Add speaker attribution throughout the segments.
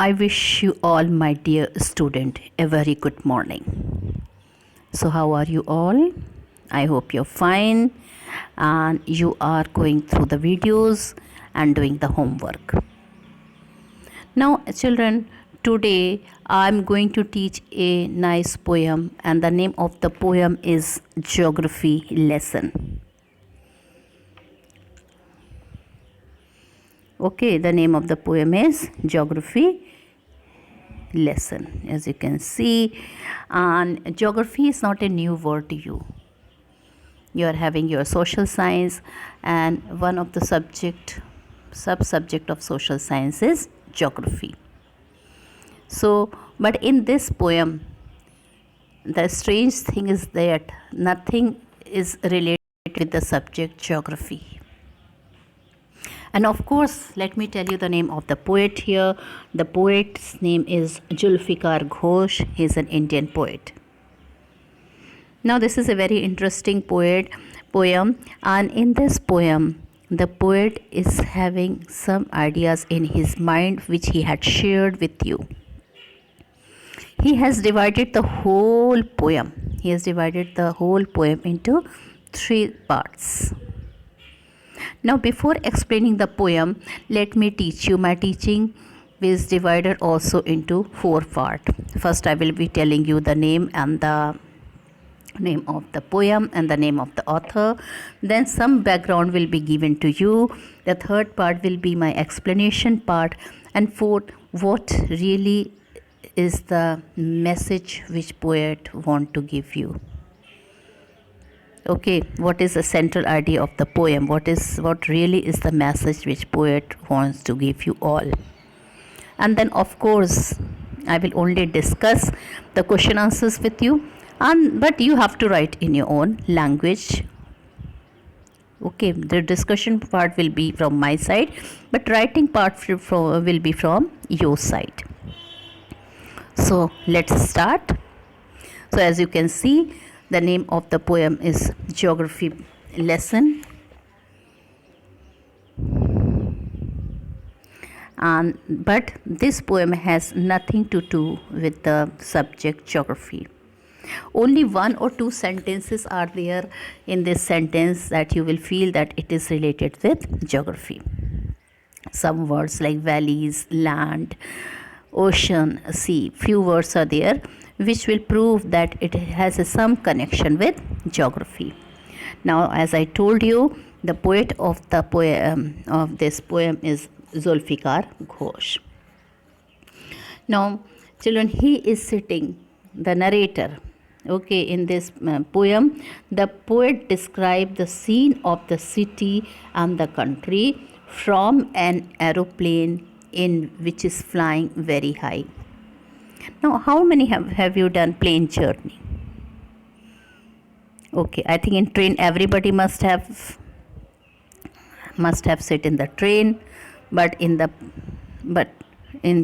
Speaker 1: I wish you all, my dear student, a very good morning. So, how are you all? I hope you're fine and you are going through the videos and doing the homework. Now, children, today I'm going to teach a nice poem, and the name of the poem is Geography Lesson. Okay, the name of the poem is Geography Lesson, as you can see. And geography is not a new word to you. You are having your social science, and one of the sub-subject of social science is geography. So, but in this poem, the strange thing is that nothing is related with the subject geography. And of course, let me tell you the name of the poet here. The poet's name is Zulfikar Ghosh. He is an Indian poet. Now, this is a very interesting poem, and in this poem, the poet is having some ideas in his mind which he had shared with you. He has divided the whole poem. Into 3 parts. Now, before explaining the poem, let me teach you. My teaching is divided also into 4 parts. First, I will be telling you the name of the poem and the name of the author. Then some background will be given to you. The third part will be my explanation part. And fourth, what really is the message which poet want to give you. Okay, what is the central idea of the poem? What really is the message which poet wants to give you all? And then of course I will only discuss the question answers with you, but you have to write in your own language. Okay, the discussion part will be from my side, but writing part will be from your side. So let's start. So as you can see, the name of the poem is Geography Lesson. But this poem has nothing to do with the subject geography. Only 1 or 2 sentences are there in this sentence that you will feel that it is related with geography. Some words like valleys, land, ocean, sea, few words are there which will prove that it has some connection with geography. Now, as I told you, the poet of this poem is Zulfikar Ghosh. Now, children, he is sitting, the narrator. Okay, in this poem, the poet described the scene of the city and the country from an aeroplane which is flying very high. Now, how many have you done plane journey? Okay, I think in train everybody must have sit in the train, but in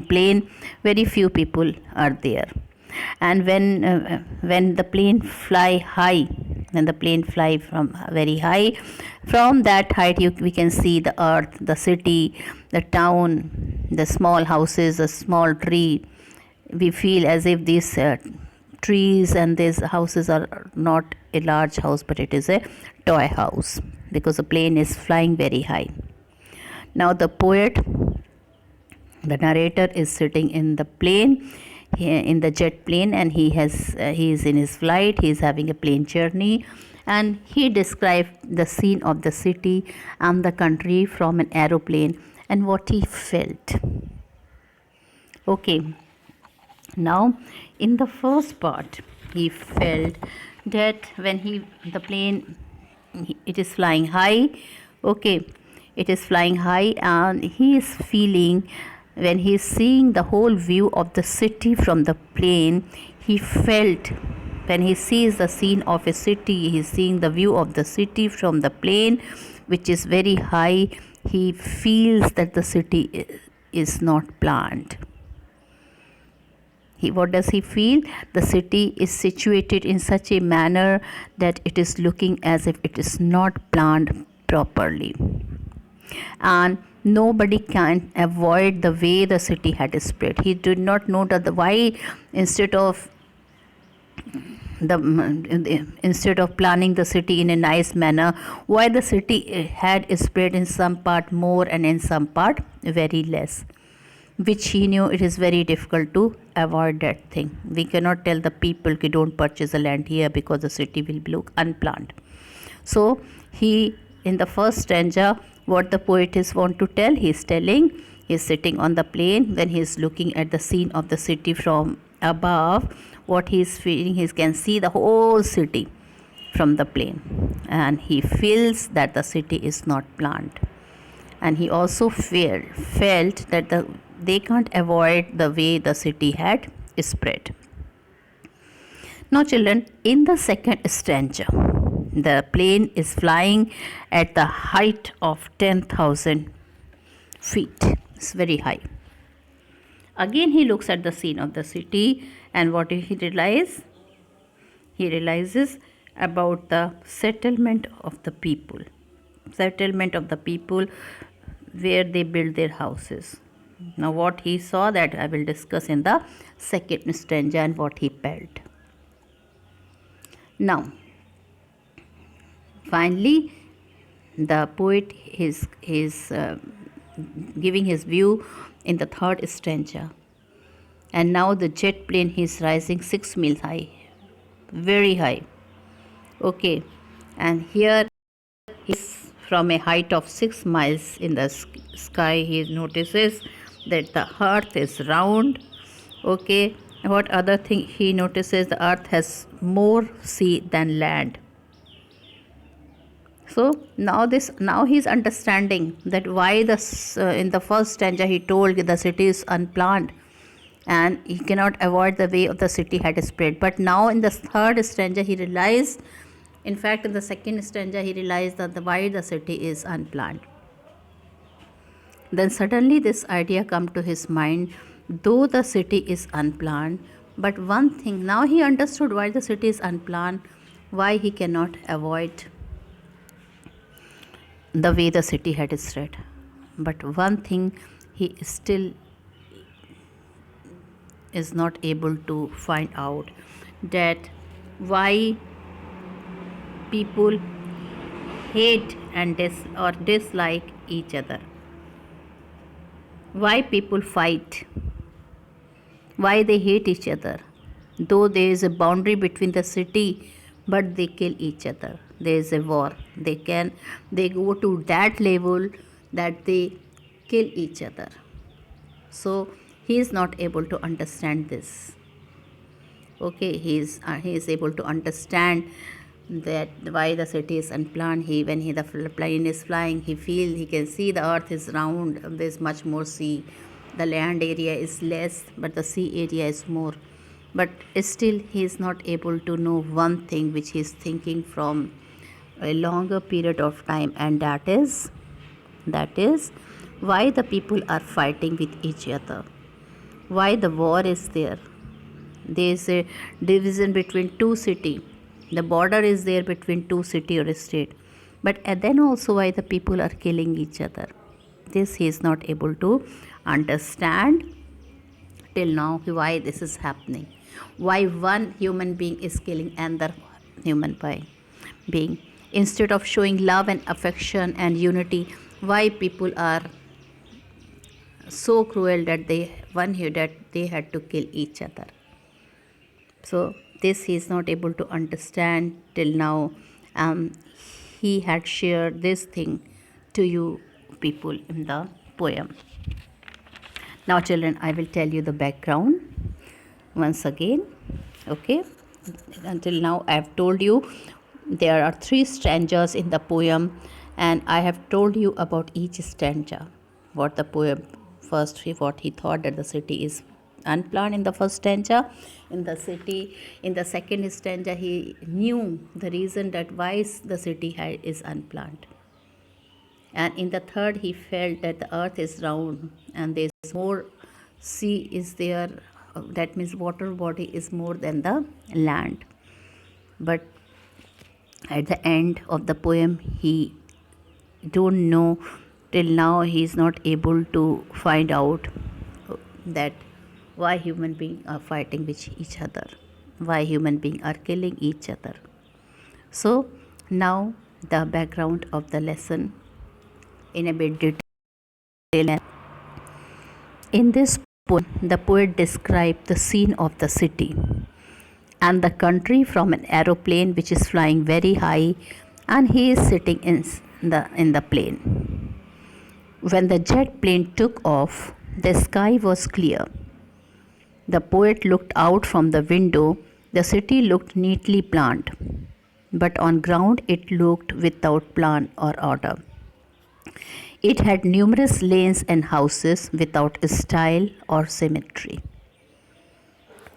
Speaker 1: plane very few people are there. And when the plane fly from very high, from that height we can see the earth, the city, the town, the small houses, a small tree. We feel as if these trees and these houses are not a large house, but it is a toy house because the plane is flying very high. Now the poet, the narrator, is sitting in the plane, in the jet plane, and he is in his flight. He is having a plane journey, and he described the scene of the city and the country from an aeroplane and what he felt. Okay. Now, in the first part, he felt that when the plane, it is flying high. Okay, it is flying high, and he is feeling, when he is seeing the whole view of the city from the plane, he felt, when he sees the scene of a city, he is seeing the view of the city from the plane, which is very high. He feels that the city is not planned. What does he feel? The city is situated in such a manner that it is looking as if it is not planned properly. and nobody can avoid the way the city had spread. He did not know that why instead of instead of planning the city in a nice manner, why the city had spread in some part more and in some part very less, which he knew it is very difficult to avoid that thing. We cannot tell the people ki don't purchase the land here because the city will look unplanned. So he, in the first stanza, what the poet is want to tell, he is telling, he is sitting on the plain, when he is looking at the scene of the city from above, what he is feeling, he can see the whole city from the plain, and he feels that the city is not planned, and he also felt that they can't avoid the way the city had spread. Now, children, in the second stanza, the plane is flying at the height of 10,000 feet. It's very high. Again, he looks at the scene of the city, and what he realizes? He realizes about the settlement of the people. Settlement of the people where they build their houses. Now, what he saw, that I will discuss in the second stanza, and what he felt. Now, finally, the poet is giving his view in the third stanza. And now the jet plane is rising 6 miles high, very high. Okay, and here is from a height of 6 miles in the sky. He notices that the earth is round. Okay, what other thing he notices? The earth has more sea than land. So now he's understanding that why in the first stanza he told the city is unplanned and he cannot avoid the way of the city had spread. But now in the third stanza he realized, in fact in the second stanza he realized that why the city is unplanned. Then suddenly this idea come to his mind, though the city is unplanned, but one thing, now he understood why the city is unplanned, why he cannot avoid the way the city had spread. But one thing he still is not able to find out, that why people hate and dislike each other. Why people fight, why they hate each other. Though there is a boundary between the city, but they kill each other. There is a war. They go to that level that they kill each other. So he is not able to understand this. Okay, he is able to understand that why the city is unplanned. When the plane is flying, he can see the earth is round. There is much more sea. The land area is less, but the sea area is more. But still he is not able to know one thing which he is thinking from a longer period of time, and that is why the people are fighting with each other, why the war is there. There is a division between two cities. The border is there between two city or state. But then also why the people are killing each other. This he is not able to understand till now, why this is happening. Why one human being is killing another human being. Instead of showing love and affection and unity, why people are so cruel that they had to kill each other. So this he is not able to understand till now. He had shared this thing to you people in the poem. Now children, I will tell you the background once again. Okay, until now I have told you there are 3 stanzas in the poem, and I have told you about each stanza. What the poem first, what he thought that the city is unplanned in the first stanza. In the second stanza he knew the reason that why the city is unplanned. And in the third he felt that the earth is round and there is more sea is there. That means water body is more than the land. But at the end of the poem he don't know Till now he is not able to find out that why human beings are fighting with each other, why human beings are killing each other. So now the background of the lesson in a bit detail. In this poem, the poet described the scene of the city and the country from an aeroplane which is flying very high, and he is sitting in the plane. When the jet plane took off, the sky was clear. The poet looked out from the window. The city looked neatly planned, but on ground it looked without plan or order. It had numerous lanes and houses without style or symmetry.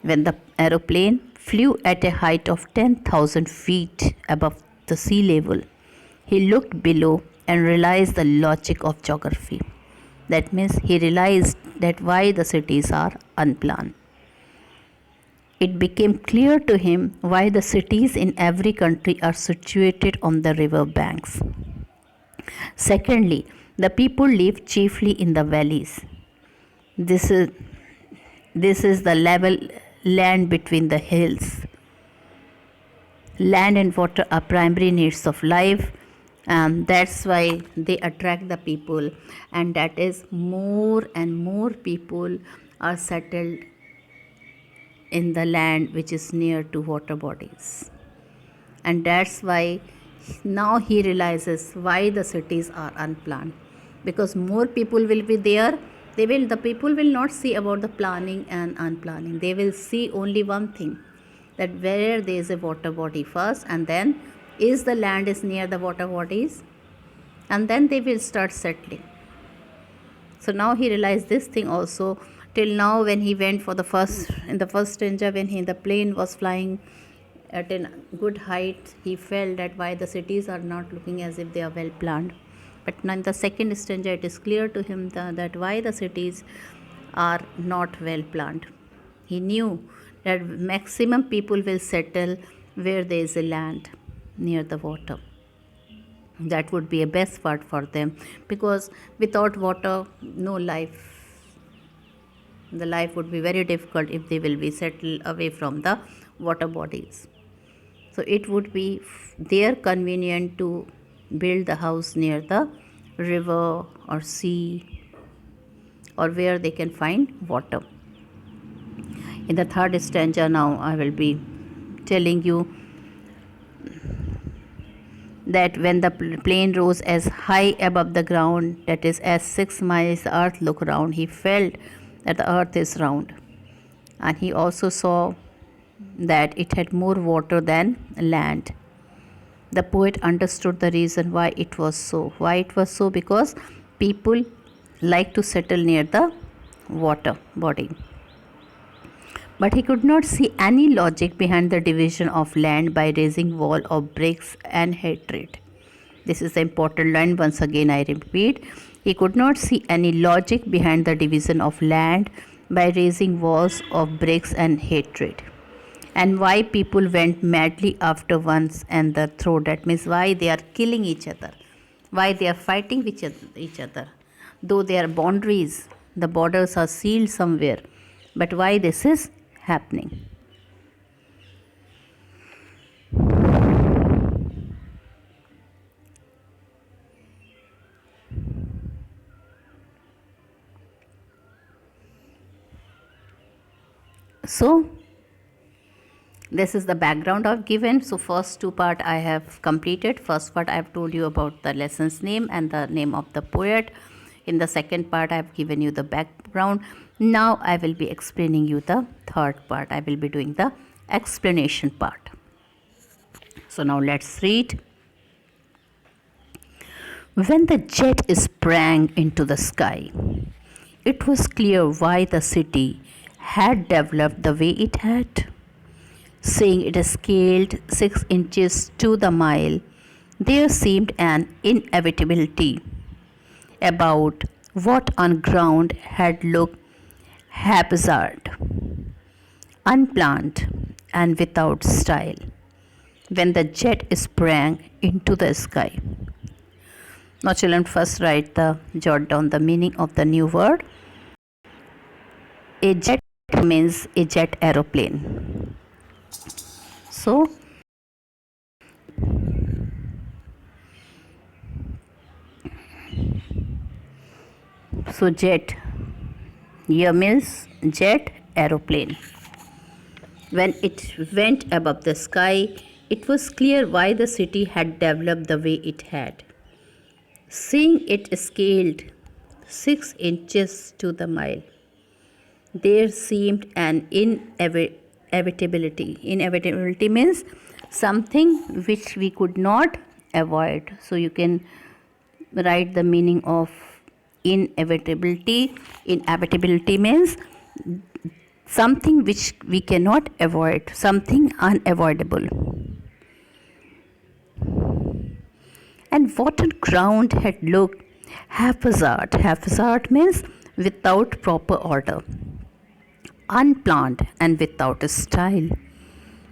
Speaker 1: When the aeroplane flew at a height of 10,000 feet above the sea level, he looked below and realized the logic of geography. That means he realized that why the cities are unplanned. It became clear to him why the cities in every country are situated on the river banks. Secondly, the people live chiefly in the valleys. This is the level land between the hills. Land and water are primary needs of life, and that's why they attract the people, and that is more and more people are settled in the land which is near to water bodies. And that's why now he realizes why the cities are unplanned, because more people will be there. The people will not see about the planning and unplanning. They will see only one thing, that where there is a water body first, and then is the land is near the water bodies, and then they will start settling. So now he realized this thing also. Till now, when he went for the first stanza, when the plane was flying at a good height, he felt that why the cities are not looking as if they are well planned. But now in the second stanza, it is clear to him that why the cities are not well planned. He knew that maximum people will settle where there is a land near the water. That would be a best part for them, because without water, no life. The life would be very difficult if they will be settled away from the water bodies. So it would be there convenient to build the house near the river or sea, or where they can find water. In the third stanza now I will be telling you that when the plane rose as high above the ground, that is as 6 miles the earth looked round, he felt that the earth is round. And he also saw that it had more water than land. The poet understood the reason why it was so. Why it was so? Because people like to settle near the water body. But he could not see any logic behind the division of land by raising wall of bricks and hatred. This is the important line. Once again I repeat. He could not see any logic behind the division of land by raising walls of bricks and hatred. And why people went madly after one and the throat. That means why they are killing each other, why they are fighting with each other. Though there are boundaries, the borders are sealed somewhere, but why this is happening. So this is the background I've given. So first two part I have completed. First part I have told you about the lesson's name and the name of the poet. In the second part I have given you the background. Now I will be explaining you the third part. I will be doing the explanation part. So now let's read. When the jet sprang into the sky, it was clear why the city had developed the way it had. Seeing it scaled 6 inches to the mile, there seemed an inevitability about what on ground had looked haphazard, unplanned, and without style when the jet sprang into the sky. Now children, first jot down the meaning of the new word. A jet means a jet aeroplane. So jet here means jet aeroplane. When it went above the sky, it was clear why the city had developed the way it had. Seeing it scaled 6 inches to the mile, there seemed an inevitability. Inevitability means something which we could not avoid. So you can write the meaning of inevitability. Inevitability means something which we cannot avoid, something unavoidable. And what on ground had looked haphazard. Haphazard means without proper order, unplanned and without a style.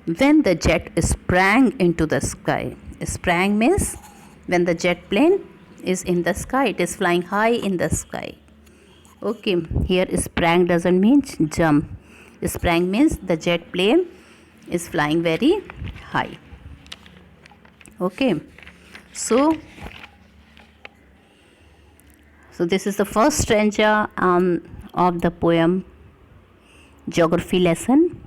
Speaker 1: When the jet sprang into the sky. Sprang means when the jet plane is in the sky, it is flying high in the sky. Okay, here sprang doesn't mean jump. Sprang means the jet plane is flying very high. Okay, so this is the first stanza of the poem Geography lesson,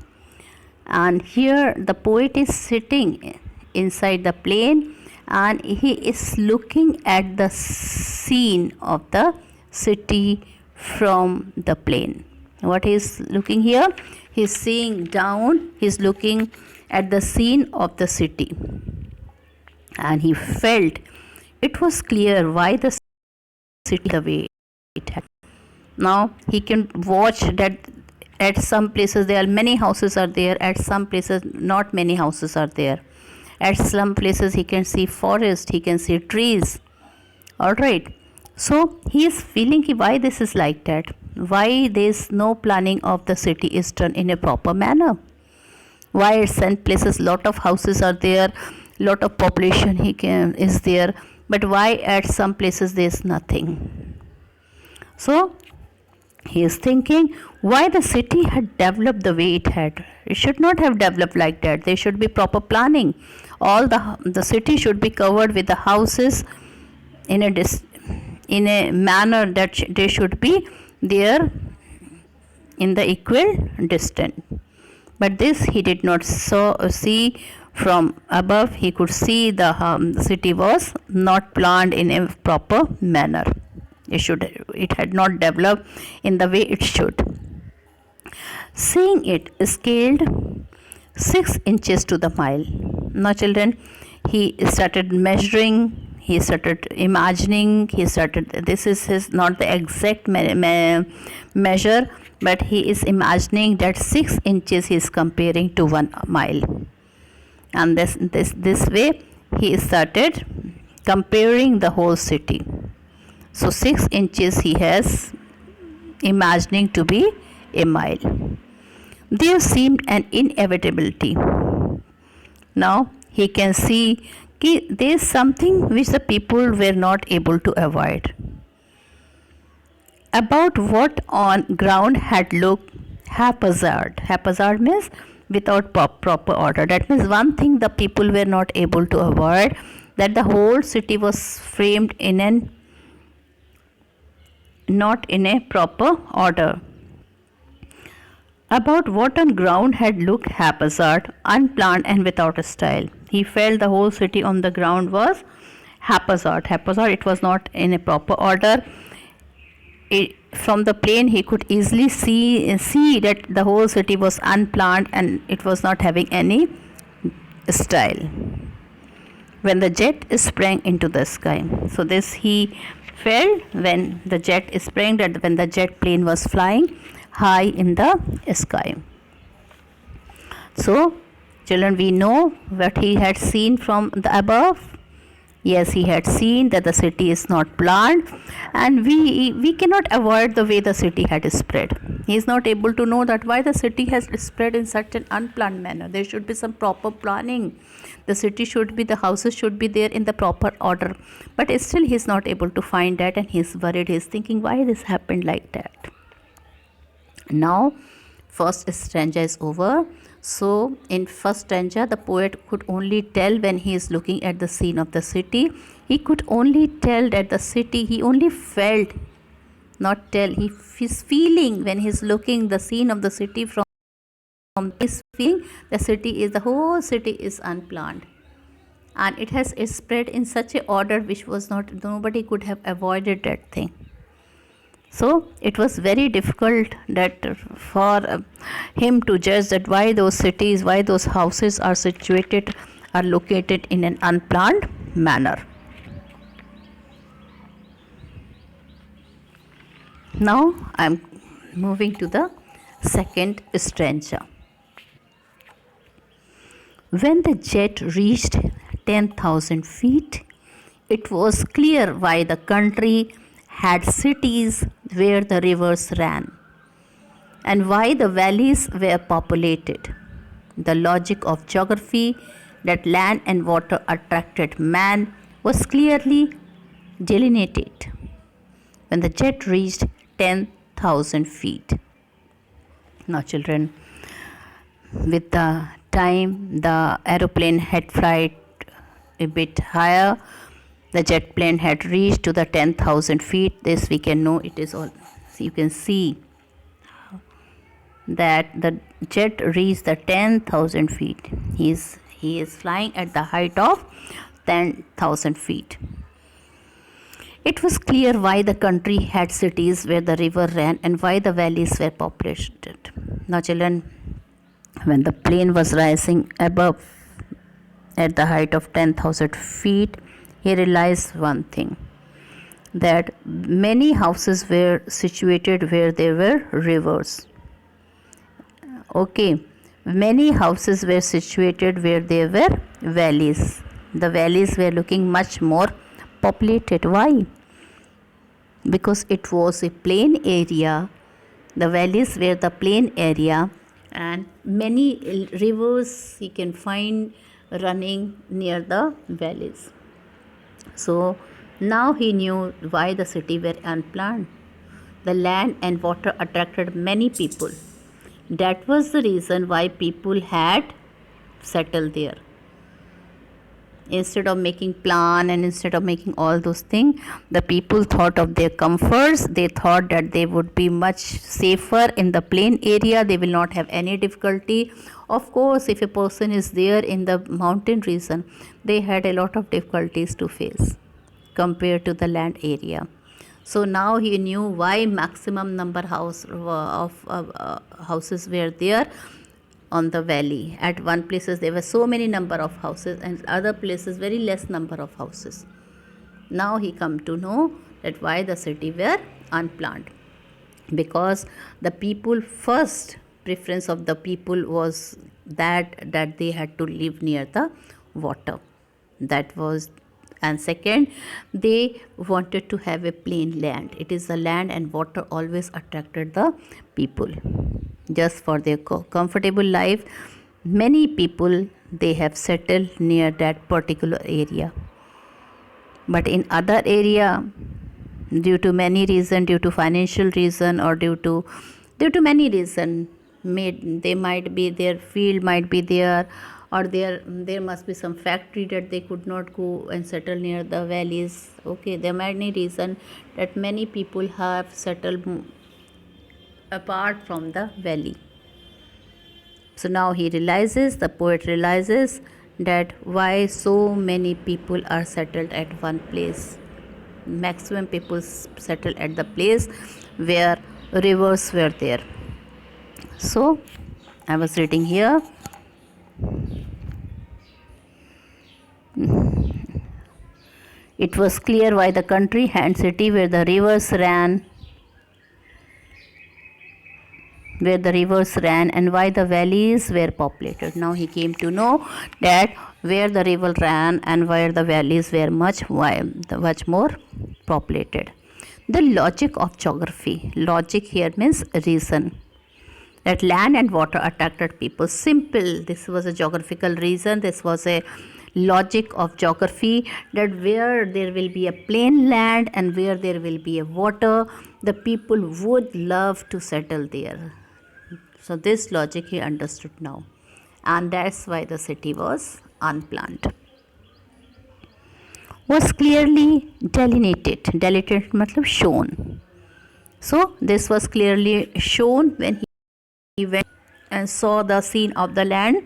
Speaker 1: and here the poet is sitting inside the plane and he is looking at the scene of the city from the plane. What he is looking here? He is seeing down, he is looking at the scene of the city, and he felt it was clear why the city the way it had. Now he can watch that at some places there are many houses are there, at some places not many houses are there. At some places he can see forest, he can see trees. Alright. So he is feeling why this is like that. Why there is no planning of the city is done in a proper manner. Why at some places lot of houses are there, lot of population is there, but why at some places there is nothing. So he is thinking why the city had developed the way it had. It should not have developed like that. There should be proper planning. All the city should be covered with the houses in a manner that they should be there in the equal distance. But this he did not see from above. He could see the city was not planned in a proper manner. It had not developed in the way it should. Seeing it scaled 6 inches to the mile. Now children, he started measuring, he started imagining, this is his not the exact measure, but he is imagining that 6 inches he is comparing to 1 mile. And this way he started comparing the whole city. So 6 inches he has imagining to be a mile. There seemed an inevitability. Now he can see there is something which the people were not able to avoid. About what on ground had looked haphazard. Haphazard means without proper order. That means one thing the people were not able to avoid, that the whole city was framed not in a proper order. About what on ground had looked haphazard, unplanned and without a style. He felt the whole city on the ground was haphazard. Haphazard, it was not in a proper order. From the plane he could easily see that the whole city was unplanned and it was not having any style. When the jet sprang into the sky. So this he felt when the jet sprang, that when the jet plane was flying high in the sky. So children, we know what he had seen from the above. Yes, he had seen that the city is not planned, and we cannot avoid the way the city had spread. He is not able to know that why the city has spread in such an unplanned manner. There should be some proper planning. The city should be, the houses should be there in the proper order. But still he is not able to find that, and he is worried. He is thinking why this happened like that. Now first stanza is over. So in first stanza the poet could only tell when he is looking at the scene of the city. He could only tell that the city, he only felt, not tell, he is feeling when he is looking the scene of the city from his feeling, the city is, the whole city is unplanned, and it has spread in such a order which was not, nobody could have avoided that thing. So it was very difficult that for him to judge that why those cities, why those houses are situated, are located in an unplanned manner. Now I am moving to the second stanza. When the jet reached 10,000 feet, it was clear why the country had cities where the rivers ran and why the valleys were populated. The logic of geography, that land and water attracted man, was clearly delineated when the jet reached 10,000 feet. Now, children, with the time the aeroplane had flight a bit higher, the jet plane had reached to the 10,000 feet. This we can know, it is all, so you can see that the jet reached the 10,000 feet. He is flying at the height of 10,000 feet. It was clear why the country had cities where the river ran and why the valleys were populated. Now, children, when the plane was rising above at the height of 10,000 feet, he realized one thing, that many houses were situated where there were rivers. Okay, many houses were situated where there were valleys. The valleys were looking much more populated. Why? Because it was a plain area. The valleys were the plain area, and many rivers you can find running near the valleys. So now he knew why the city were unplanned. The land and water attracted many people. That was the reason why people had settled there. Instead of making plan and instead of making all those things, the people thought of their comforts. They thought that they would be much safer in the plain area. They will not have any difficulty. Of course, if a person is there in the mountain region, they had a lot of difficulties to face compared to the land area. So now he knew why maximum number of houses were there on the valley. At one places there were so many number of houses, and other places very less number of houses. Now he come to know that why the city were unplanned, because the people, first preference of the people was that they had to live near the water. That was, and second, they wanted to have a plain land. It is the land and water always attracted the people. Just for their comfortable life, many people, they have settled near that particular area. But in other area, due to many reason, due to financial reason, or due to many reason, they might be, their field might be there, or there must be some factory that they could not go and settle near the valleys. Okay, there might be reason that many people have settled apart from the valley. So now he realizes, the poet realizes, that why so many people are settled at one place. Maximum people settled at the place where rivers were there. So I was reading here. It was clear why the country had city where the rivers ran and why the valleys were populated. Now he came to know that where the river ran and where the valleys were much more populated. The logic of geography. Logic here means reason. That land and water attracted people. Simple. This was a geographical reason. This was a logic of geography, that where there will be a plain land and where there will be a water, the people would love to settle there. So this logic he understood now, and that's why the city was unplanned. Was clearly delineated. Delineated matlab shown. So this was clearly shown when he went and saw the scene of the land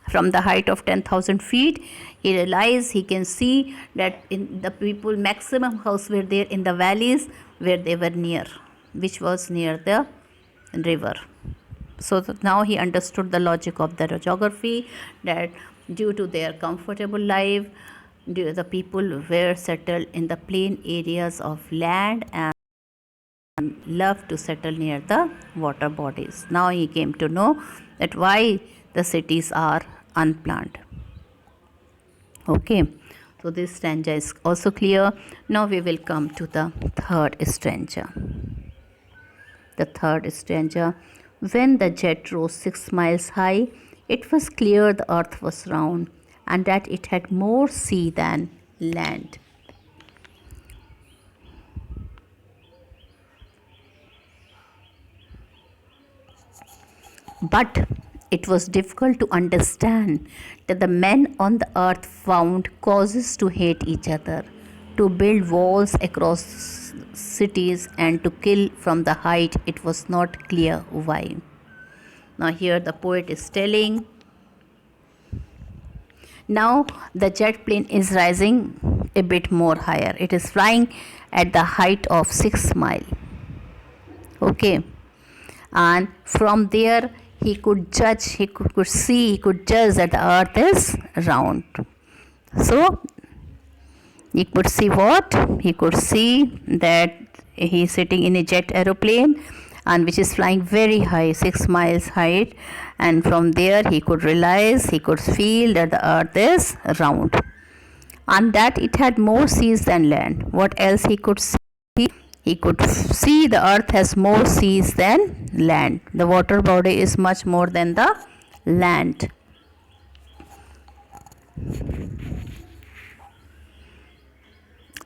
Speaker 1: from the height of 10,000 feet. He realized he can see that in the people maximum houses were there in the valleys where they were near, which was near the river. So now he understood the logic of the geography, that due to their comfortable life, the people were settled in the plain areas of land and love to settle near the water bodies. Now he came to know that why the cities are unplanned. Okay, so this stanza is also clear. Now we will come to the third stanza. The third stanza. When the jet rose 6 miles high, it was clear the earth was round and that it had more sea than land. But it was difficult to understand that the men on the earth found causes to hate each other, to build walls across cities, and to kill from the height. It was not clear why. Now, here the poet is telling, now the jet plane is rising a bit more higher. It is flying at the height of 6 miles. Okay, and from there he could judge, he could see, he could judge that the earth is round. So he could see what? He could see that he is sitting in a jet aeroplane and which is flying very high, 6 miles height, and from there he could realize, he could feel that the earth is round and that it had more seas than land. What else he could see? He could see the earth has more seas than land. The water body is much more than the land.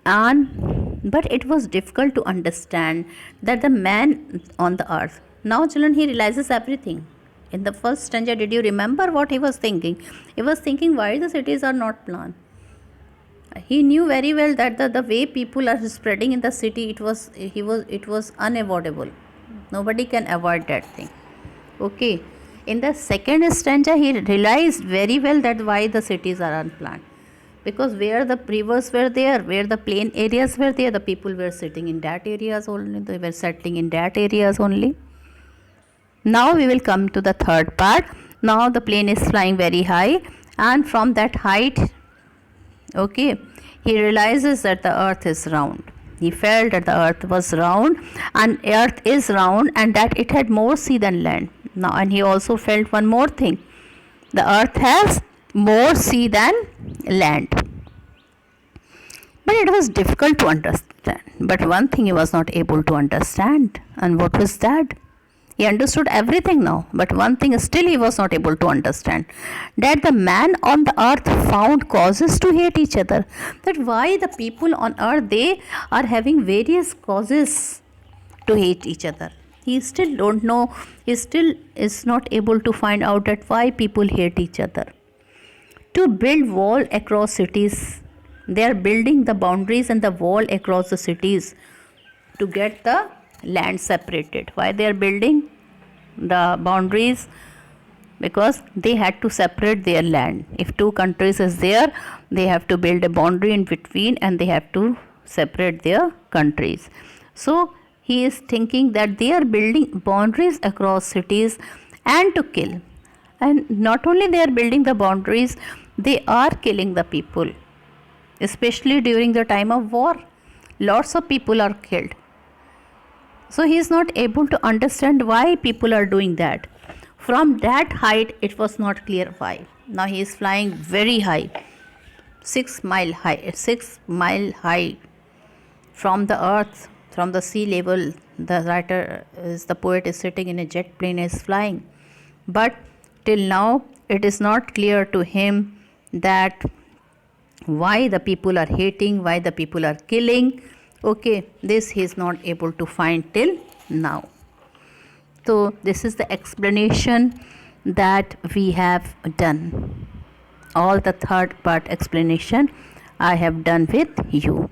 Speaker 1: But it was difficult to understand that the man on the earth. Now, children, he realizes everything. In the first stanza, did you remember what he was thinking? He was thinking why the cities are not planned. He knew very well that the way people are spreading in the city, it was unavoidable. Nobody can avoid that thing. Okay. In the second stanza, he realized very well that why the cities are unplanned. Because where the rivers were there, where the plain areas were there, the people were sitting in that areas only. They were settling in that areas only. Now we will come to the third part. Now the plane is flying very high, and from that height, okay, he realizes that the earth is round. He felt that the earth was round and earth is round and that it had more sea than land. Now, and he also felt one more thing. The earth has more sea than land. But it was difficult to understand. But one thing he was not able to understand. And what was that? He understood everything now, but one thing still he was not able to understand, that the man on the earth found causes to hate each other. That why the people on earth, they are having various causes to hate each other. He still don't know, he still is not able to find out that why people hate each other. To build wall across cities, they are building the boundaries and the wall across the cities to get the land separated. Why they are building the boundaries? Because they had to separate their land. If two countries is there, they have to build a boundary in between and they have to separate their countries. So he is thinking that they are building boundaries across cities and to kill. And not only they are building the boundaries, they are killing the people, especially during the time of war. Lots of people are killed. So he is not able to understand why people are doing that. From that height, it was not clear why. Now he is flying very high, 6 mile high from the earth, from the sea level, the poet is sitting in a jet plane, is flying. But till now, it is not clear to him that why the people are hating, why the people are killing. Okay, this he is not able to find till now. So this is the explanation that we have done. All the third part explanation I have done with you.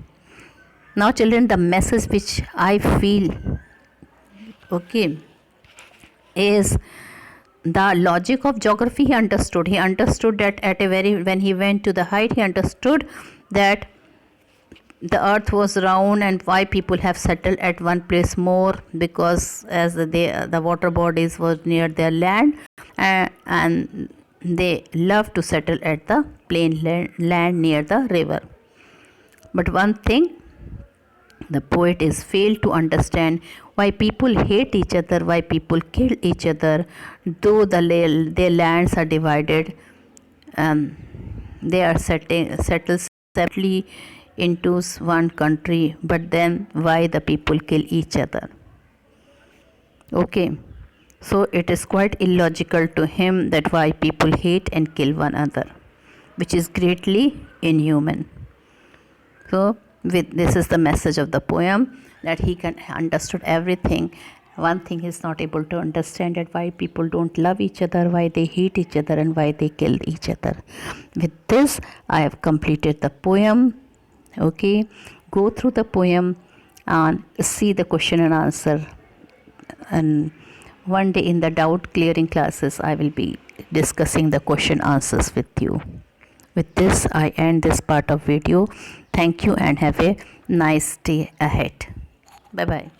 Speaker 1: Now children, the message which I feel, okay, is the logic of geography. He understood that at a very, when he went to the height, he understood that the earth was round and why people have settled at one place more, because as the water bodies were near their land, and they love to settle at the plain land near the river. But one thing the poet is failed to understand, why people hate each other, why people kill each other, though their lands are divided, they are settled separately into one country, but then why the people kill each other? Okay, so it is quite illogical to him that why people hate and kill one another, which is greatly inhuman. So this is the message of the poem, that he can understood everything. One thing he is not able to understand, that why people don't love each other, why they hate each other, and why they kill each other. With this, I have completed the poem. Okay, go through the poem and see the question and answer. And one day in the doubt clearing classes, I will be discussing the question answers with you. With this, I end this part of video. Thank you and have a nice day ahead. Bye bye.